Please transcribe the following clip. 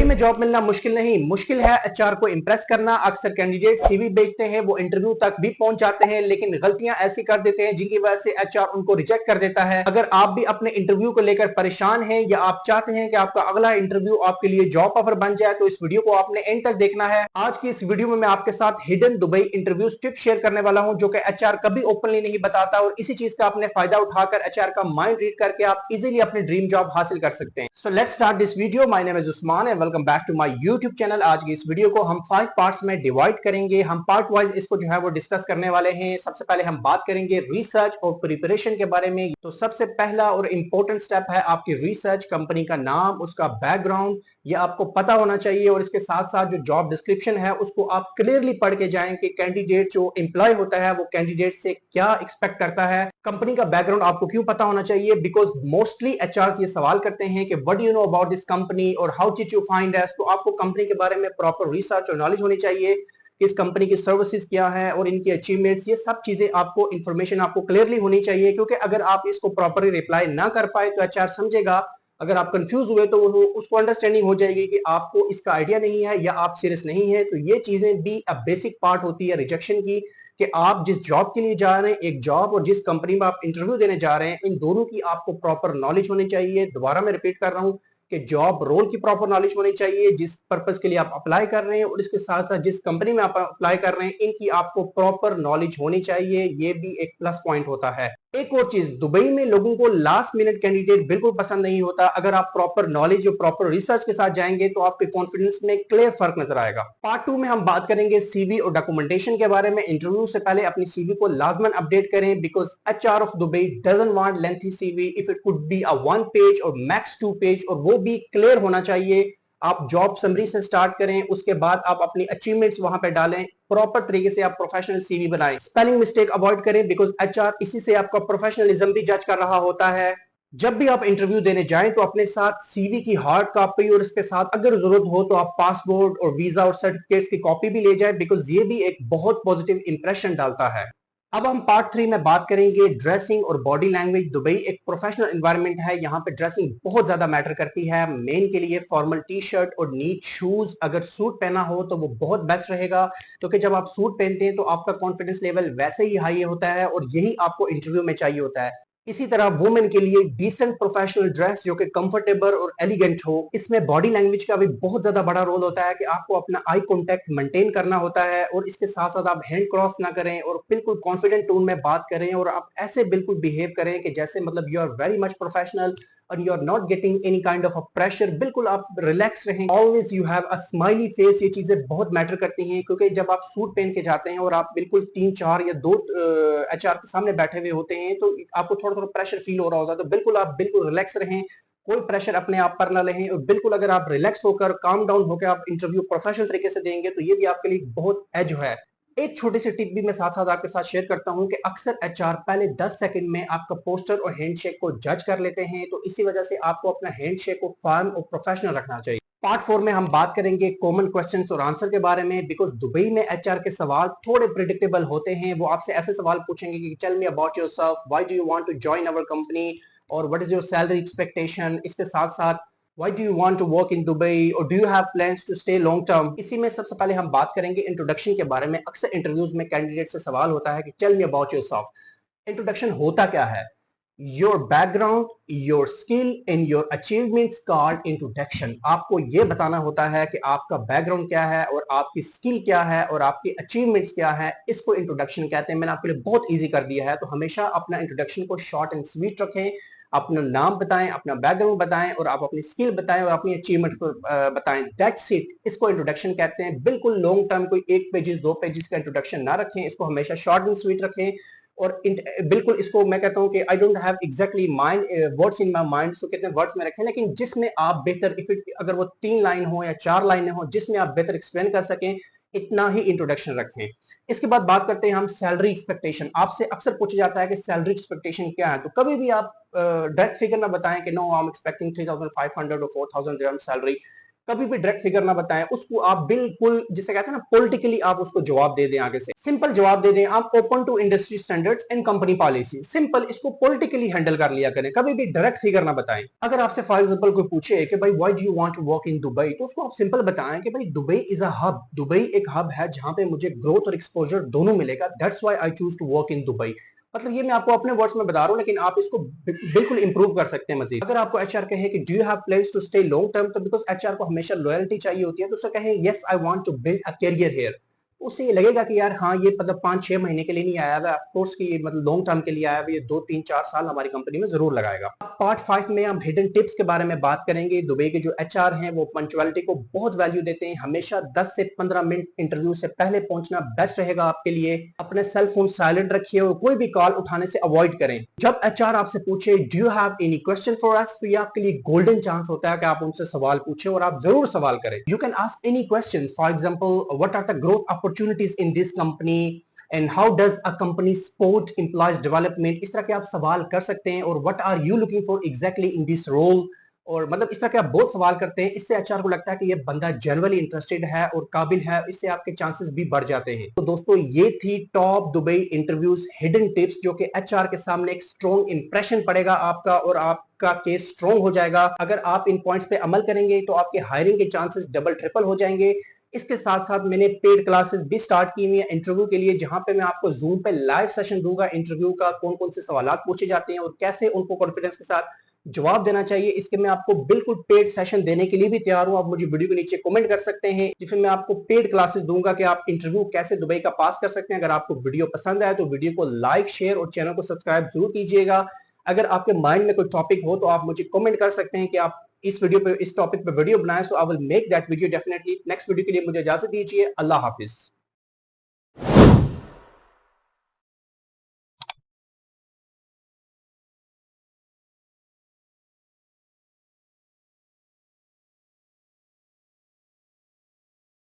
में जॉब मिलना मुश्किल नहीं, मुश्किल है एचआर को इंप्रेस करना। अक्सर कैंडिडेट सीवी भेजते हैं, वो इंटरव्यू तक भी पहुंच जाते हैं, लेकिन गलतियां ऐसी कर देते हैं जिनकी वजह से एचआर उनको रिजेक्ट कर देता है। अगर आप भी अपने इंटरव्यू को लेकर परेशान हैं या आप चाहते हैं कि आपका अगला इंटरव्यू आपके लिए जॉब ऑफर बन जाए, तो इस वीडियो को आपने एंड तक देखना है। आज की इस वीडियो में मैं आपके साथ hidden Dubai interview tip share करने वाला हूं, जो कि एचआर कभी ओपनली नहीं बताता, और इसी चीज का आपने फायदा उठाकर एचआर का माइंड रीड करके आप इजीली अपने ड्रीम जॉब हासिल कर सकते हैं। So let's start this video. My name is Usman and welcome back to my YouTube channel. आज की इस वीडियो को हम 5 पार्ट्स में डिवाइड करेंगे। हम पार्ट वाइज इसको जो है वो डिस्कस करने वाले हैं। सबसे पहले हम बात करेंगे रिसर्च और प्रिपरेशन के बारे में। तो सबसे पहला और इंपॉर्टेंट स्टेप है आपकी रिसर्च। कंपनी का नाम, उसका बैकग्राउंड, ये आपको पता होना चाहिए, और इसके साथ साथ जो जॉब डिस्क्रिप्शन है उसको आप क्लियरली पढ़ के जाएं कि कैंडिडेट जो एम्प्लॉय होता है वो कैंडिडेट से क्या एक्सपेक्ट करता है। कंपनी का बैकग्राउंड आपको क्यों पता होना चाहिए? बिकॉज मोस्टली एचआर ये सवाल करते हैं कि what do you know about this company और how did you find us. तो आपको कंपनी के बारे में प्रॉपर रिसर्च और नॉलेज होनी चाहिए कि इस कंपनी की सर्विसेज क्या है और इनकी अचीवमेंट्स, ये सब चीजें आपको इंफॉर्मेशन आपको क्लियरली होनी चाहिए। क्योंकि अगर आप इसको प्रॉपरली रिप्लाई ना कर पाए तो एचआर समझेगा, अगर आप कंफ्यूज हुए तो उसको अंडरस्टैंडिंग हो जाएगी कि आपको इसका आइडिया नहीं है या आप सीरियस नहीं है। तो ये चीजें भी अ बेसिक पार्ट होती है रिजेक्शन की, कि आप जिस जॉब के लिए जा रहे हैं, एक जॉब और जिस कंपनी में आप इंटरव्यू देने जा रहे हैं, इन दोनों की आपको प्रॉपर नॉलेज होनी चाहिए। दोबारा मैं रिपीट कर रहा हूं कि जॉब रोल की प्रॉपर नॉलेज होनी चाहिए, जिस पर्पस के लिए आप अप्लाई कर रहे हैं, और इसके साथ साथ जिस कंपनी में आप अप्लाई कर रहे हैं, इनकी आपको प्रॉपर नॉलेज होनी चाहिए। ये भी एक प्लस पॉइंट होता है। एक और चीज, दुबई में लोगों को लास्ट मिनट कैंडिडेट बिल्कुल पसंद नहीं होता। अगर आप प्रॉपर नॉलेज और प्रॉपर रिसर्च के साथ जाएंगे तो आपके कॉन्फिडेंस में क्लियर फर्क नजर आएगा। पार्ट 2 में हम बात करेंगे सीवी और डॉक्यूमेंटेशन के बारे में। इंटरव्यू से पहले अपनी सीवी को लाजमन अपडेट करें, because HR of Dubai doesn't want lengthy CV. If it could be a 1 page और मैक्स 2 पेज, और वो भी क्लियर होना चाहिए। आप जॉब समरी से स्टार्ट करें, उसके बाद आप अपनी अचीवमेंट्स वहां पे डालें। प्रॉपर तरीके से आप प्रोफेशनल सीवी बनाएं। स्पेलिंग मिस्टेक अवॉइड करें, बिकॉज एचआर इसी से आपका प्रोफेशनलिज्म भी जज कर रहा होता है। जब भी आप इंटरव्यू देने जाएं तो अपने साथ सीवी की हार्ड कॉपी, और इसके साथ अगर जरूरत हो तो आप पासपोर्ट और वीजा और सर्टिफिकेट्स की कॉपी भी ले जाएं, बिकॉज ये भी एक बहुत पॉजिटिव इंप्रेशन डालता है। अब हम पार्ट 3 में बात करेंगे ड्रेसिंग और बॉडी लैंग्वेज। दुबई एक प्रोफेशनल एनवायरनमेंट है, यहाँ पे ड्रेसिंग बहुत ज्यादा मैटर करती है। मेन के लिए फॉर्मल टी शर्ट और नीट शूज, अगर सूट पहना हो तो वो बहुत बेस्ट रहेगा, क्योंकि जब आप सूट पहनते हैं तो आपका कॉन्फिडेंस लेवल वैसे ही हाई होता है, और यही आपको इंटरव्यू में चाहिए होता है। इसी तरह वुमेन के लिए डिसेंट प्रोफेशनल ड्रेस जो कि कंफर्टेबल और एलिगेंट हो। इसमें बॉडी लैंग्वेज का भी बहुत ज्यादा बड़ा रोल होता है कि आपको अपना आई कांटेक्ट मेंटेन करना होता है, और इसके साथ साथ आप हैंड क्रॉस ना करें और बिल्कुल कॉन्फिडेंट टोन में बात करें, और आप ऐसे बिल्कुल बिहेव करें कि जैसे मतलब you are very much professional और you are not getting any kind of a pressure. बिल्कुल आप रिलैक्स रहें, always you have a smiley face. ये चीजें बहुत मैटर करती हैं, क्योंकि जब आप सूट पहन के जाते हैं और आप बिल्कुल 3 4 या 2 एचआर के सामने बैठे हुए होते हैं, तो आपको थोड़ा थोड़ा प्रेशर फील हो रहा होता है। तो बिल्कुल आप बिल्कुल रिलैक्स रहें, कोई प्रेशर अपने आप पर ना लें, और बिल्कुल अगर आप रिलैक्स होकर काम डाउन होकर आप इंटरव्यू प्रोफेशनल तरीके से देंगे तो ये भी आपके लिए बहुत एज है। एक छोटी सी टिप भी मैं साथ साथ आपके साथ शेयर करता हूं कि अक्सर एचआर पहले 10 सेकंड में आपका पोस्टर और हैंडशेक को जज कर लेते हैं, तो इसी वजह से आपको अपना हैंडशेक को फर्म और प्रोफेशनल रखना चाहिए। पार्ट 4 में हम बात करेंगे कॉमन क्वेश्चंस और आंसर के बारे में, बिकॉज दुबई में एचआर के सवाल थोड़े प्रिडिक्टेबल होते हैं। वो आपसे ऐसे सवाल पूछेंगे कि tell me about yourself, why do you want to join our company, और what is your salary expectation. इसके साथ साथ Why do you want to work in Dubai, or do you have plans to stay long term? इसी में सबसे पहले हम बात करेंगे इंट्रोडक्शन के बारे में। अक्सर इंटरव्यूज में कैंडिडेट से सवाल होता है कि tell me about yourself. Introduction होता क्या है? Your background, your skill and your achievements called introduction. आपको यह बताना होता है कि आपका बैकग्राउंड क्या है और आपकी स्किल क्या है और आपकी अचीवमेंट्स क्या है। इसको इंट्रोडक्शन कहते हैं। मैंने आपके लिए बहुत इजी कर दिया है, तो हमेशा अपना इंट्रोडक्शन को शॉर्ट एंड स्वीट रखें। अपना नाम बताएं, अपना बैकग्राउंड बताएं, और आप अपनी स्किल बताएं और अपनी अचीवमेंट को बताएं। That's it. इसको इंट्रोडक्शन कहते हैं। बिल्कुल लॉन्ग टर्म कोई 1 पेजेस 2 पेजेस का इंट्रोडक्शन ना रखें, इसको हमेशा शॉर्ट एंड स्वीट रखें। और बिल्कुल इसको मैं कहता हूं कि I don't have exactly mind words in my mind, so कितने वर्ड्स में रखें, लेकिन जिसमें आप बेहतर, इफ अगर वो 3 लाइन हो या 4 लाइनें हो जिसमें आप बेहतर एक्सप्लेन कर सकें, इतना ही इंट्रोडक्शन रखें। इसके बाद बात करते हैं हम सैलरी एक्सपेक्टेशन। आपसे अक्सर पूछा जाता है कि सैलरी एक्सपेक्टेशन क्या है, तो कभी भी आप डायरेक्ट फिगर ना बताएं कि नो आई एम एक्सपेक्टिंग 3500 और 4000 दिरहम सैलरी। कभी भी डायरेक्ट फिगर ना बताएं उसको, आप बिल्कुल जिसे कहते हैं ना पॉलिटिकली आप उसको जवाब दे दें, आगे से सिंपल जवाब दे दें आप, open to industry standards and company policy, simple इसको पॉलिटिकली हैंडल कर लिया करें, कभी भी डायरेक्ट फिगर ना बताएं। अगर आपसे फॉर एग्जांपल कोई पूछे कि भाई why do you want to work in Dubai, तो उसको आप सिंपल बताएं कि भाई Dubai is a hub, Dubai एक हब है जहां पे मुझे ग्रोथ और एक्सपोजर दोनों मिलेगा, that's why I choose to work in Dubai. मतलब ये मैं आपको अपने वर्ड्स में बता रहा हूँ, लेकिन आप इसको बिल्कुल इंप्रूव कर सकते हैं मजीद। अगर आपको एचआर कहे कि do you have plans to stay long term, तो बिकॉज एचआर को हमेशा लॉयल्टी चाहिए होती है, तो उसे कहें yes I want to build a career here, उससे ये लगेगा कि यार हाँ ये मतलब 5-6 महीने के लिए नहीं आया हुआ, ऑफकोर्स कि मतलब लॉन्ग टर्म के लिए आया हुआ, ये 2-3-4 साल हमारी कंपनी में जरूर लगाएगा। पार्ट 5 में हम हिडन टिप्स के बारे में बात करेंगे। दुबई के जो एचआर हैं वो पंक्चुअलिटी को बहुत वैल्यू देते हैं, हमेशा 10 से 15 मिनट इंटरव्यू से पहले पहुंचना बेस्ट रहेगा आपके लिए। अपने सेल फोन साइलेंट रखिए और कोई भी कॉल उठाने से अवॉइड करें। जब एचआर आपसे पूछे do you have any question for us, तो ये आपके लिए गोल्डन चांस होता है कि आप उनसे सवाल पूछें, और आप जरूर सवाल करें। You can ask any question, for example what are the growth opportunities in this company and how does a company support employees development, इस तरह के आप सवाल कर सकते हैं। और what are you looking for exactly in this role, और मतलब इस तरह के आप बहुत सवाल करते हैं, इससे एचआर को लगता है कि ये बंदा जनरली इंटरेस्टेड है और काबिल है, इससे आपके चांसेस भी बढ़ जाते हैं। तो दोस्तों ये थी top Dubai interviews hidden tips, जो कि एचआर के सामने एक स्ट्रॉन्ग इंप्रेशन पड़ेगा आपका, और आपका केस स्ट्रॉन्ग हो जाएगा। अगर आप इन पॉइंट्स पे अमल करेंगे तो आपके हायरिंग के चांसेस डबल ट्रिपल हो जाएंगे। इसके साथ साथ मैंने पेड क्लासेस भी स्टार्ट की हुई है इंटरव्यू के लिए, जहां पे मैं आपको जूम पे लाइव सेशन दूंगा इंटरव्यू का, कौन कौन से सवाल पूछे जाते हैं और कैसे उनको कॉन्फिडेंस के साथ जवाब देना चाहिए। इसके मैं आपको बिल्कुल पेड सेशन देने के लिए भी तैयार हूं। आप मुझे वीडियो के नीचे कमेंट कर सकते हैं, जिसमें मैं आपको पेड क्लासेस दूंगा कि आप इंटरव्यू कैसे दुबई का पास कर सकते हैं। अगर आपको वीडियो पसंद आए तो वीडियो को लाइक शेयर और चैनल को सब्सक्राइब जरूर कीजिएगा। अगर आपके माइंड में कोई टॉपिक हो तो आप मुझे कमेंट कर सकते हैं कि आप इस वीडियो पे, इस टॉपिक पे वीडियो बनाएं, so I will make that video definitely. Next video के लिए मुझे इजाजत दीजिए। अल्लाह हाफिज।